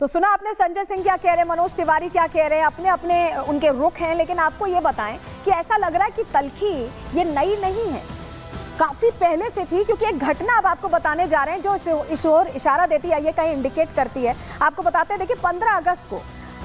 तो सुना आपने संजय सिंह क्या कह रहे हैं, मनोज तिवारी क्या कह रहे हैं, अपने अपने उनके रुख हैं। लेकिन आपको ये बताएं कि ऐसा लग रहा है कि तल्खी ये नई नहीं है, काफी पहले से थी। क्योंकि एक घटना अब आपको बताने जा रहे हैं जो इस ओर इशारा देती है, ये कहीं इंडिकेट करती है। आपको बताते हैं, देखिए 15 अगस्त को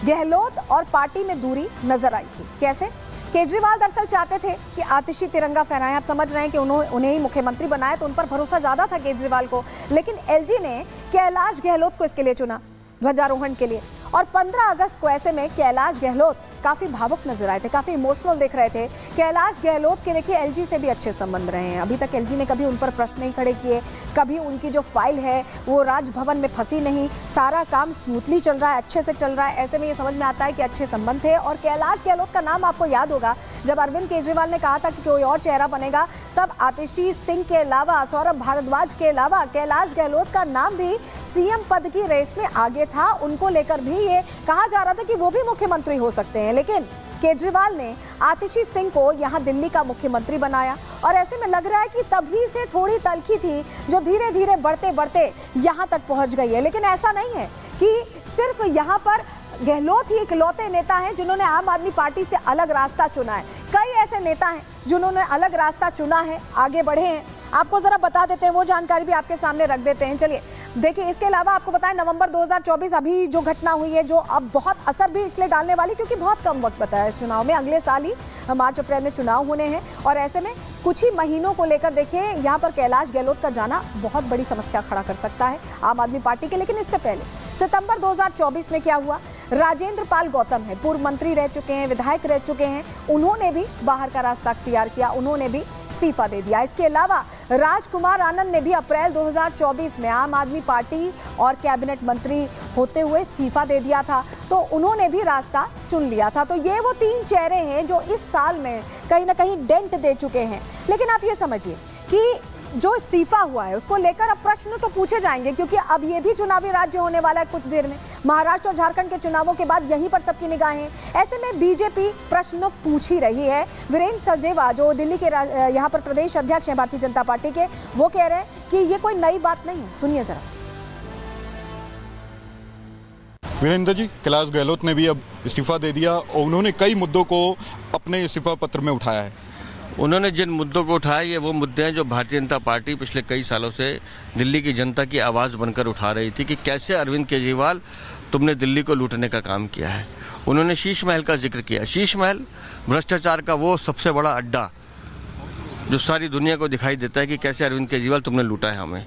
गहलोत और पार्टी में दूरी नजर आई थी। कैसे? केजरीवाल दरअसल चाहते थे कि आतिशी तिरंगा फहराएं। आप समझ रहे हैं कि उन्हें ही मुख्यमंत्री बनाया, तो उन पर भरोसा ज्यादा था केजरीवाल को। लेकिन एलजी ने कैलाश गहलोत को इसके लिए चुना, ध्वजारोहण के लिए। और 15 अगस्त को ऐसे में कैलाश गहलोत काफी भावुक नजर आए थे, काफी इमोशनल दिख रहे थे। कैलाश गहलोत के देखिए एलजी से भी अच्छे संबंध रहे हैं। अभी तक एलजी ने कभी उन पर प्रश्न नहीं खड़े किए, कभी उनकी जो फाइल है वो राजभवन में फंसी नहीं, सारा काम स्मूथली चल रहा है, अच्छे से चल रहा है। ऐसे में ये समझ में आता है कि अच्छे संबंध थे। और कैलाश गहलोत का नाम आपको याद होगा, जब अरविंद केजरीवाल ने कहा था कि कोई और चेहरा बनेगा, तब आतिशी सिंह के अलावा, सौरभ भारद्वाज के अलावा कैलाश गहलोत का नाम भी सीएम पद की रेस में आगे था। उनको लेकर भी ये कहा जा रहा था कि वो भी मुख्यमंत्री हो सकते हैं। लेकिन केजरीवाल ने आतिशी सिंह को यहां दिल्ली का मुख्यमंत्री बनाया। और ऐसे में लग रहा है कि तभी से थोड़ी तल्खी थी जो धीरे धीरे बढ़ते बढ़ते यहां तक पहुंच गई है। लेकिन ऐसा नहीं है कि सिर्फ यहां पर गहलोत ही इकलौते नेता हैं जिन्होंने आम आदमी पार्टी से अलग रास्ता चुना है। कई ऐसे नेता हैं जिन्होंने अलग रास्ता चुना है, आगे बढ़े हैं। आपको जरा बता देते हैं, वो जानकारी भी आपके सामने रख देते हैं। चलिए देखिए, इसके अलावा आपको बताएं, नवंबर 2024 अभी जो घटना हुई है, जो अब बहुत असर भी इसलिए डालने वाली, क्योंकि बहुत कम वक्त बताया चुनाव में, अगले साल ही मार्च अप्रैल में चुनाव होने हैं। और ऐसे में कुछ ही महीनों को लेकर देखिए यहाँ पर कैलाश गहलोत का जाना बहुत बड़ी समस्या खड़ा कर सकता है आम आदमी पार्टी के। लेकिन इससे पहले सितंबर 2024 में क्या हुआ, राजेंद्र पाल गौतम है, पूर्व मंत्री रह चुके हैं, विधायक रह चुके हैं, उन्होंने भी बाहर का रास्ता अख्तियार किया, उन्होंने भी इस्तीफा दे दिया। इसके अलावा राजकुमार आनंद ने भी अप्रैल 2024 में आम आदमी पार्टी और कैबिनेट मंत्री होते हुए इस्तीफा दे दिया था, तो उन्होंने भी रास्ता चुन लिया था। तो ये वो 3 चेहरे हैं जो इस साल में कहीं ना कहीं डेंट दे चुके हैं। लेकिन आप ये समझिए कि जो इस्तीफा हुआ है उसको लेकर अब प्रश्न तो पूछे जाएंगे, क्योंकि अब ये भी चुनावी राज्य होने वाला है कुछ देर में। महाराष्ट्र और झारखंड के चुनावों के बाद यहीं पर सबकी निगाहें हैं। ऐसे में बीजेपी प्रश्न पूछ ही रही है। वीरेंद्र सचदेवा जो दिल्ली के यहाँ पर प्रदेश अध्यक्ष हैं भारतीय जनता पार्टी के, वो कह रहे हैं कि ये कोई नई बात नहीं है। सुनिए जरा। वीरेंद्र जी, कैलाश गहलोत ने भी अब इस्तीफा दे दिया और उन्होंने कई मुद्दों को अपने इस्तीफा पत्र में उठाया है। उन्होंने जिन मुद्दों को उठाया, ये वो मुद्दे हैं जो भारतीय जनता पार्टी पिछले कई सालों से दिल्ली की जनता की आवाज़ बनकर उठा रही थी कि कैसे अरविंद केजरीवाल तुमने दिल्ली को लूटने का काम किया है। उन्होंने शीश महल का जिक्र किया। शीश महल भ्रष्टाचार का वो सबसे बड़ा अड्डा जो सारी दुनिया को दिखाई देता है कि कैसे अरविंद केजरीवाल तुमने लूटा है हमें,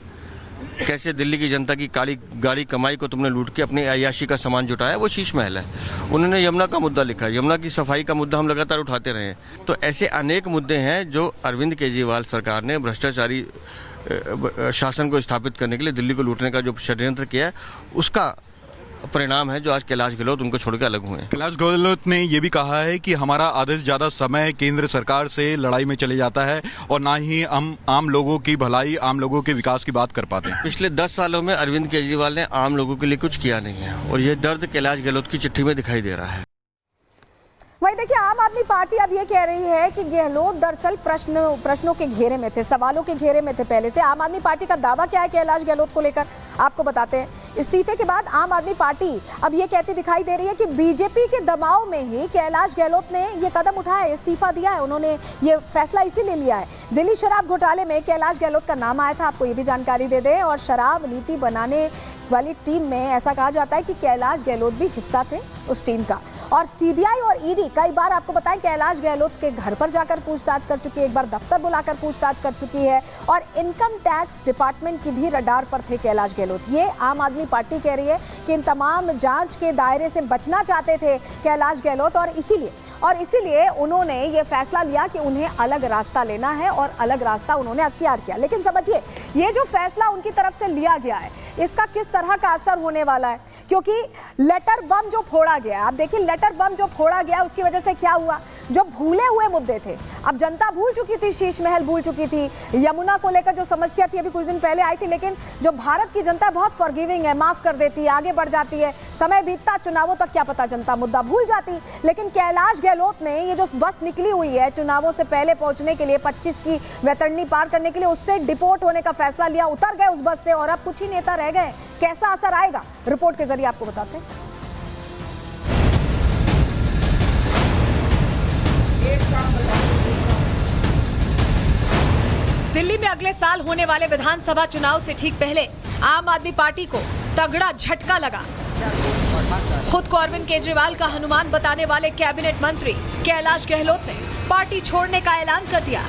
कैसे दिल्ली की जनता की काली गाड़ी कमाई को तुमने लूट के अपनी अय्याशी का सामान जुटाया, वो शीश महल है। उन्होंने यमुना का मुद्दा लिखा, यमुना की सफाई का मुद्दा हम लगातार उठाते रहे। तो ऐसे अनेक मुद्दे हैं जो अरविंद केजरीवाल सरकार ने भ्रष्टाचारी शासन को स्थापित करने के लिए दिल्ली को लूटने का जो षड्यंत्र किया है, उसका परिणाम है जो आज कैलाश गहलोत उनको छोड़ के अलग हुए हैं। कैलाश गहलोत ने यह भी कहा है कि हमारा आधे से ज्यादा समय केंद्र सरकार से लड़ाई में चले जाता है और ना ही हम आम लोगों की भलाई, आम लोगों के विकास की बात कर पाते हैं। पिछले 10 सालों में अरविंद केजरीवाल ने आम लोगों के लिए कुछ किया नहीं है और ये दर्द कैलाश गहलोत की चिट्ठी में दिखाई दे रहा है। वही देखिए, आम आदमी पार्टी अब ये कह रही है कि गहलोत दरअसल प्रश्नों के घेरे में थे, सवालों के घेरे में थे पहले से। आम आदमी पार्टी का दावा क्या है कैलाश गहलोत को लेकर, आपको बताते हैं। इस्तीफे के बाद आम आदमी पार्टी अब ये कहती दिखाई दे रही है कि बीजेपी के दबाव में ही कैलाश गहलोत ने ये कदम उठाया है, इस्तीफा दिया है। उन्होंने ये फैसला इसीलिए लिया है। दिल्ली शराब घोटाले में कैलाश गहलोत का नाम आया था, आपको ये भी जानकारी दे दें। और शराब नीति बनाने वाली टीम में ऐसा कहा जाता है कि कैलाश गहलोत भी हिस्सा थे उस टीम का। और सीबीआई और ईडी कई बार, आपको बताएं, कैलाश गहलोत के घर पर जाकर पूछताछ कर चुकी है, एक बार दफ्तर बुलाकर पूछताछ कर चुकी है। और इनकम टैक्स डिपार्टमेंट की भी रडार पर थे कैलाश गहलोत। ये आम आदमी पार्टी कह रही है कि इन तमाम जांच के दायरे से बचना चाहते थे कैलाश गहलोत, और इसीलिए उन्होंने ये फैसला लिया कि उन्हें अलग रास्ता लेना है और अलग रास्ता उन्होंने अख्तियार किया। लेकिन समझिए, ये जो फैसला उनकी तरफ से लिया गया है, इसका किस तरह का असर होने वाला है, क्योंकि लेटर बम जो फोड़ा गया, आप देखिए लेटर बम जो फोड़ा गया उसकी वजह से क्या हुआ, जो भूले हुए मुद्दे थे, अब जनता भूल चुकी थी, शीश महल भूल चुकी थी, यमुना को लेकर जो समस्या थी अभी कुछ दिन पहले आई थी, लेकिन जो भारत की जनता बहुत फॉरगिविंग है, माफ कर देती है, आगे बढ़ जाती है, समय बीतता, चुनावों तक क्या पता जनता मुद्दा भूल जाती। लेकिन कैलाश गहलोत ने ये जो बस निकली हुई है चुनावों से पहले पहुंचने के लिए, 25 की वैतरणी पार करने के लिए, उससे डिपोर्ट होने का फैसला लिया, उतर गए उस बस से और अब कुछ ही नेता रह गए। कैसा असर आएगा, रिपोर्ट के जरिए आपको बताते हैं। दिल्ली में अगले साल होने वाले विधानसभा चुनाव से ठीक पहले आम आदमी पार्टी को तगड़ा झटका लगा। खुद को अरविंद केजरीवाल का हनुमान बताने वाले कैबिनेट मंत्री कैलाश गहलोत ने पार्टी छोड़ने का ऐलान कर दिया।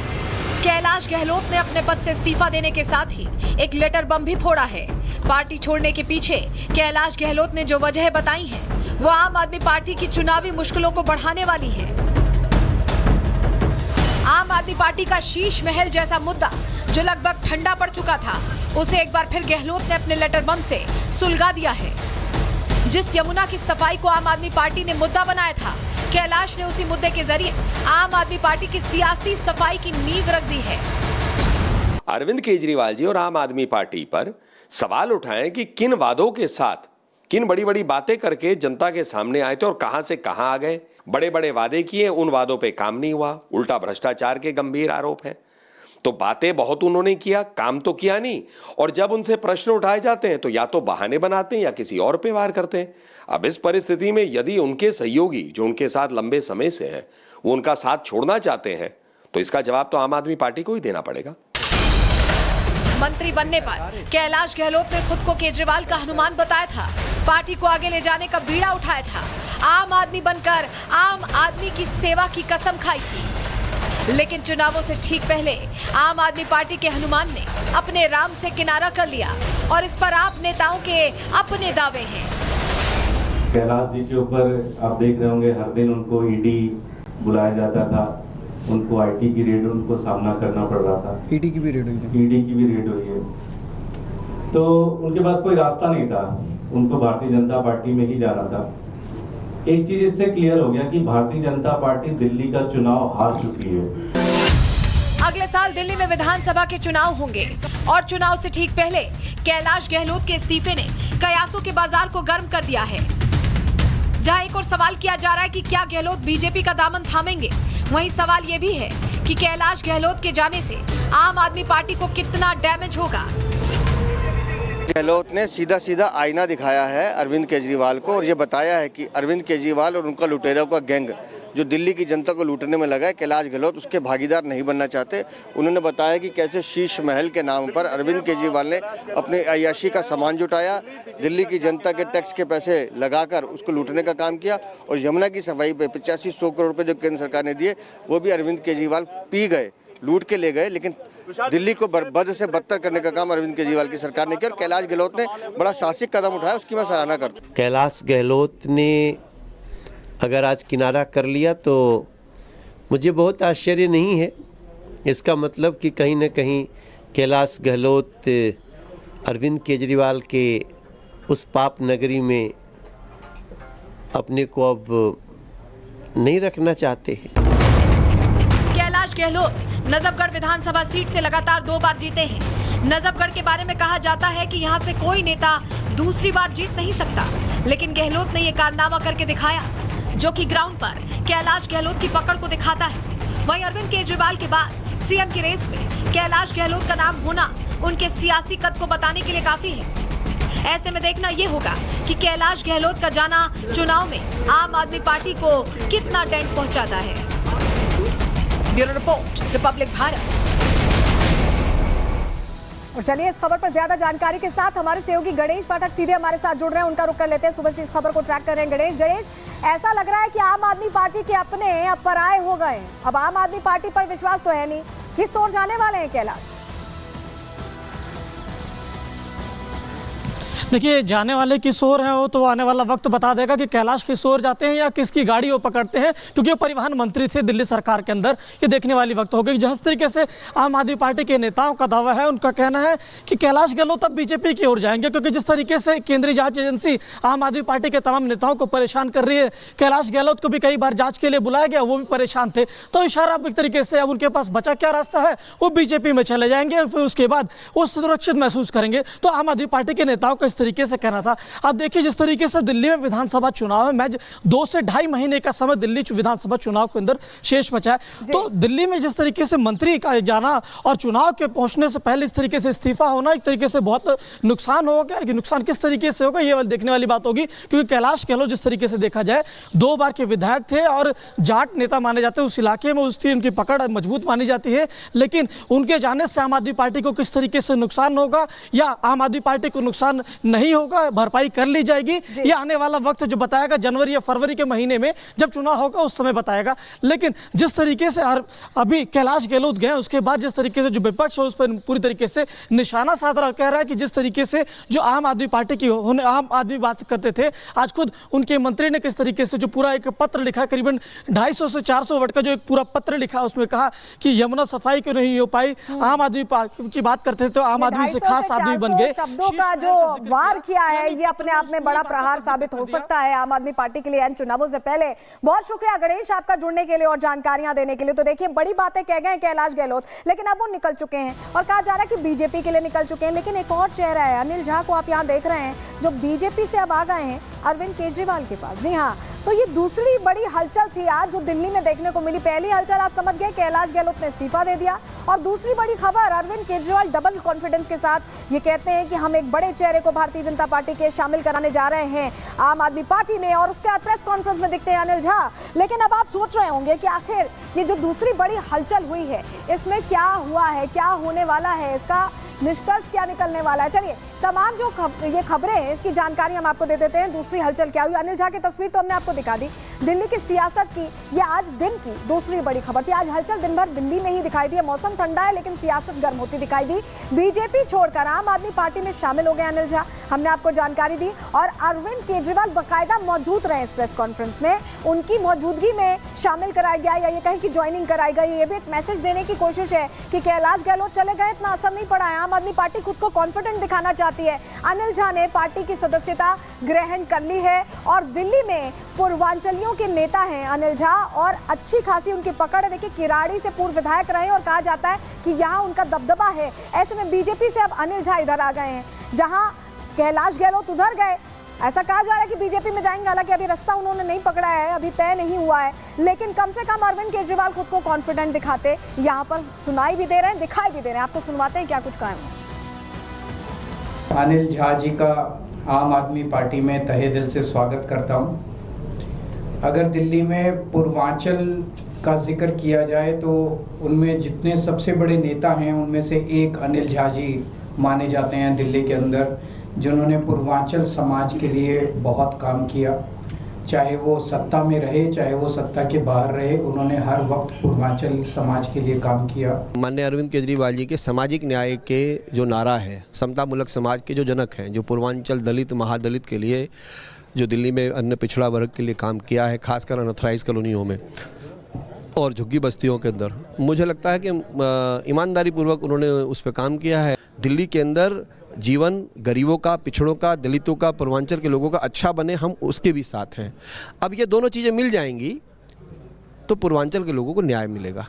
कैलाश गहलोत ने अपने पद से इस्तीफा देने के साथ ही एक लेटर बम भी फोड़ा है। पार्टी छोड़ने के पीछे कैलाश गहलोत ने जो वजह बताई है वो आम आदमी पार्टी की चुनावी मुश्किलों को बढ़ाने वाली है। आम आदमी पार्टी का शीश महल जैसा मुद्दा जो लगभग ठंडा पड़ चुका था, उसे एक बार फिर गहलोत ने अपने लेटर बम से सुलगा दिया है। जिस यमुना की सफाई को आम आदमी पार्टी ने मुद्दा बनाया था, कैलाश ने उसी मुद्दे के जरिए आम आदमी पार्टी की सियासी सफाई की नींव रख दी है। अरविंद केजरीवाल जी और आम आदमी पार्टी पर सवाल उठाएं कि किन वादों के साथ, किन बड़ी बड़ी बातें करके जनता के सामने आए थे और कहां से कहां आ गए। बड़े बड़े वादे किए, उन वादों पे काम नहीं हुआ, उल्टा भ्रष्टाचार के गंभीर आरोप हैं। तो बातें बहुत उन्होंने किया, काम तो किया नहीं। और जब उनसे प्रश्न उठाए जाते हैं तो या तो बहाने बनाते हैं या किसी और पे वार करते हैं। अब इस परिस्थिति में यदि उनके सहयोगी जो उनके साथ लंबे समय से हैं वो उनका साथ छोड़ना चाहते हैं तो इसका जवाब तो आम आदमी पार्टी को ही देना पड़ेगा। मंत्री बनने पर कैलाश गहलोत ने खुद को केजरीवाल का हनुमान बताया था, पार्टी को आगे ले जाने का बीड़ा उठाया था, आम आदमी बनकर आम आदमी की सेवा की कसम खाई थी। लेकिन चुनावों से ठीक पहले आम आदमी पार्टी के हनुमान ने अपने राम से किनारा कर लिया और इस पर आप नेताओं के अपने दावे हैं। कैलाश जी के ऊपर आप देख रहे होंगे हर दिन उनको ईडी बुलाया जाता था, उनको आईटी की रेड उनको सामना करना पड़ रहा था। ईडी की भी रेड हुई है। तो उनके पास कोई रास्ता नहीं था, उनको भारतीय जनता पार्टी में ही जाना था। एक चीज इससे क्लियर हो गया कि भारतीय जनता पार्टी दिल्ली का चुनाव हार चुकी है। अगले साल दिल्ली में विधानसभा के चुनाव होंगे और चुनाव से ठीक पहले कैलाश गहलोत के इस्तीफे ने कयासों के बाजार को गर्म कर दिया है। जहां एक और सवाल किया जा रहा है कि क्या गहलोत बीजेपी का दामन थामेंगे, वहीं सवाल ये भी है कि कैलाश गहलोत के जाने से आम आदमी पार्टी को कितना डैमेज होगा। गहलोत ने सीधा सीधा आईना दिखाया है अरविंद केजरीवाल को और ये बताया है कि अरविंद केजरीवाल और उनका लुटेरों का गैंग जो दिल्ली की जनता को लूटने में लगा है, कैलाश गहलोत उसके भागीदार नहीं बनना चाहते। उन्होंने बताया कि कैसे शीश महल के नाम पर अरविंद केजरीवाल ने अपने अय्याशी का सामान जुटाया, दिल्ली की जनता के टैक्स के पैसे लगाकर उसको लूटने का काम किया और यमुना की सफाई पे 8500 करोड़ रुपए जो केंद्र सरकार ने दिए वो भी अरविंद केजरीवाल पी गए, लूट के ले गए। लेकिन दिल्ली को बद से बदतर करने का काम अरविंद केजरीवाल की सरकार ने किया और कैलाश गहलोत ने बड़ा साहसिक कदम उठाया, उसकी मैं सराहना करता हूँ। कैलाश गहलोत ने अगर आज किनारा कर लिया तो मुझे बहुत आश्चर्य नहीं है। इसका मतलब कि कहीं न कहीं कैलाश गहलोत अरविंद केजरीवाल के उस पाप नगरी में अपने को अब नहीं रखना चाहते हैं। कैलाश गहलोत नजफगढ़ विधानसभा सीट से लगातार 2 बार जीते हैं। नजफगढ़ के बारे में कहा जाता है कि यहां से कोई नेता दूसरी बार जीत नहीं सकता, लेकिन गहलोत ने यह कारनामा करके दिखाया जो कि ग्राउंड पर कैलाश गहलोत की पकड़ को दिखाता है। वहीं अरविंद केजरीवाल के बाद सीएम की रेस में कैलाश गहलोत का नाम होना उनके सियासी कद को बताने के लिए काफी है। ऐसे में देखना यह होगा कि कैलाश गहलोत का जाना चुनाव में आम आदमी पार्टी को कितना डेंट पहुंचाता है। Bureau report, Republic Bharat. और चलिए इस खबर पर ज्यादा जानकारी के साथ हमारे सहयोगी गणेश पाठक सीधे हमारे साथ जुड़ रहे हैं, उनका रुख कर लेते हैं। सुबह से इस खबर को ट्रैक कर रहे हैं गणेश, ऐसा लग रहा है कि आम आदमी पार्टी के अपने अब पराये हो गए। अब आम आदमी पार्टी पर विश्वास तो है नहीं, किस ओर जाने वाले हैं कैलाश? देखिए, जाने वाले किशोर हैं वो तो आने वाला वक्त बता देगा कि कैलाश किशोर जाते हैं या किसकी गाड़ी वो पकड़ते हैं, क्योंकि वो परिवहन मंत्री थे दिल्ली सरकार के अंदर। ये देखने वाली वक्त होगी। जिस तरीके से आम आदमी पार्टी के नेताओं का दावा है, उनका कहना है कि कैलाश गहलोत अब बीजेपी की ओर जाएंगे, क्योंकि जिस तरीके से केंद्रीय जांच एजेंसी आम आदमी पार्टी के तमाम नेताओं को परेशान कर रही है, कैलाश गहलोत को भी कई बार जांच के लिए बुलाया गया, वो भी परेशान थे। तो इशारा एक तरीके से अब उनके पास बचा क्या रास्ता है, वो बीजेपी में चले जाएंगे, फिर उसके बाद वो सुरक्षित महसूस करेंगे। तो आम आदमी पार्टी के नेताओं का इस तरीके से कहना था। अब देखिए, जिस तरीके से दिल्ली में विधानसभा चुनाव है, मैच 2 से ढाई महीने का समय दिल्ली विधानसभा चुनाव के अंदर शेष बचा है। तो दिल्ली में जिस तरीके से मंत्री का जाना और चुनाव के पहुंचने से पहले इस तरीके से इस्तीफा होना, एक तरीके से बहुत नुकसान होगा। कि नुकसान किस तरीके से होगा ये देखने वाली बात होगी, क्योंकि कैलाश गहलोत जिस तरीके से देखा जाए 2 बार के विधायक थे और जाट नेता माने जाते हैं उस इलाके में, उसकी उनकी पकड़ मजबूत मानी जाती है। लेकिन उनके जाने से आम आदमी पार्टी को किस तरीके से नुकसान होगा या आम आदमी पार्टी को नुकसान नहीं होगा, भरपाई कर ली जाएगी, ये आने वाला वक्त जो बताएगा, जनवरी या फरवरी के महीने में जब चुनाव होगा उस समय बताएगा। लेकिन जिस तरीके से अभी कैलाश गहलोत गए, उसके बाद जिस तरीके से जो विपक्ष है उस पर पूरी तरीके से निशाना साध रहा, कह रहा है कि जिस तरीके से जो आम आदमी पार्टी की आम आदमी बात करते थे, आज खुद उनके मंत्री ने किस तरीके से जो पूरा एक पत्र लिखा, करीबन 250 से 400 वर्ड का जो एक पूरा पत्र लिखा, उसमें कहा कि यमुना सफाई क्यों नहीं हो पाई। आम आदमी की बात करते थे तो आम आदमी से खास आदमी बन गए। शब्दों का जो वार किया है, ये अपने आप में बड़ा प्रहार साबित हो सकता है आम आदमी पार्टी के लिए इन चुनावों से पहले। बहुत शुक्रिया गणेश आपका जुड़ने के लिए और जानकारियां देने के लिए। तो देखिए, बड़ी बातें कह गए कैलाश गहलोत, लेकिन अब वो निकल चुके हैं और कहा जा रहा है कि बीजेपी के लिए निकल चुके हैं। लेकिन एक और चेहरा है, अनिल झा को आप यहाँ देख रहे हैं, जो बीजेपी से अब आ गए हैं अरविंद केजरीवाल के पास। जी हाँ, तो ये दूसरी बड़ी हलचल थी आज जो दिल्ली में देखने को मिली। पहली हलचल आप समझ गए, कैलाश गहलोत ने इस्तीफा दे दिया, और दूसरी बड़ी खबर, अरविंद केजरीवाल डबल कॉन्फिडेंस के साथ ये कहते हैं कि हम एक बड़े चेहरे को भारतीय जनता पार्टी के शामिल कराने जा रहे हैं आम आदमी पार्टी में, और उसके बाद प्रेस कॉन्फ्रेंस में दिखते हैं अनिल झा। लेकिन अब आप सोच रहे होंगे कि आखिर ये जो दूसरी बड़ी हलचल हुई है, इसमें क्या हुआ है, क्या होने वाला है, इसका निष्कर्ष क्या निकलने वाला है। चलिए, तमाम जो ये खबरें हैं इसकी जानकारी हम आपको दे देते हैं। दूसरी हलचल क्या हुई, अनिल झा की तस्वीर तो हमने आपको दिखा दी। दिल्ली की सियासत की ये आज दिन की दूसरी बड़ी खबर थी। आज हलचल दिन भर दिल्ली में ही दिखाई दी। मौसम ठंडा है लेकिन सियासत गर्म होती दिखाई दी। बीजेपी छोड़कर आम आदमी पार्टी में शामिल हो गए अनिल झा, हमने आपको जानकारी दी। और अरविंद केजरीवाल बाकायदा मौजूद रहे इस प्रेस कॉन्फ्रेंस में, उनकी मौजूदगी में शामिल कराया गया या ये कहीं की ज्वाइनिंग कराई गई। ये भी एक मैसेज देने की कोशिश है कि कैलाश गहलोत चले गए, इतना असर नहीं पड़ा है। आम आदमी पार्टी खुद को कॉन्फिडेंट दिखाना चाहती है। अनिल झा ने पार्टी की सदस्यता ग्रहण कर ली है और दिल्ली में पूर्वांचलियों के नेता हैं अनिल झा, और अच्छी खासी उनकी पकड़ है। देखिए, किराड़ी से पूर्व विधायक रहे और कहा जाता है कि यहाँ उनका दबदबा है। ऐसे में बीजेपी से अब अनिल झा इधर आ गए हैं, जहां कैलाश गहलोत उधर गए। ऐसा कहा जा रहा है कि बीजेपी में जाएंगे, हालांकि अभी रास्ता उन्होंने नहीं पकड़ा है, अभी तय नहीं हुआ है। लेकिन कम से कम अरविंद केजरीवाल खुद को कॉन्फिडेंट दिखाते यहाँ पर सुनाई भी दे रहे हैं, दिखाई भी दे रहे हैं। आपको सुनवाते हैं क्या कुछ कहा है। अनिल झा जी का आम आदमी पार्टी में तहे दिल से स्वागत करता हूं। अगर दिल्ली में पूर्वांचल का जिक्र किया जाए तो उनमें जितने सबसे बड़े नेता हैं उनमें से एक अनिल झा जी माने जाते हैं दिल्ली के अंदर, जिन्होंने पूर्वांचल समाज के लिए बहुत काम किया। चाहे वो सत्ता में रहे, चाहे वो सत्ता के बाहर रहे, उन्होंने हर वक्त पूर्वांचल समाज के लिए काम किया। माननीय अरविंद केजरीवाल जी के सामाजिक न्याय के जो नारा है, समतामूलक समाज के जो जनक हैं, जो पूर्वांचल दलित महादलित के लिए जो दिल्ली में अन्य पिछड़ा वर्ग के लिए काम किया है, खासकर अनऑथराइज कॉलोनियों में और झुग्गी बस्तियों के अंदर, मुझे लगता है कि ईमानदारी पूर्वक उन्होंने उस पर काम किया है। दिल्ली के अंदर जीवन गरीबों का, पिछड़ों का, दलितों का, पूर्वांचल के लोगों का अच्छा बने, हम उसके भी साथ हैं। अब ये दोनों चीज़ें मिल जाएंगी तो पूर्वांचल के लोगों को न्याय मिलेगा।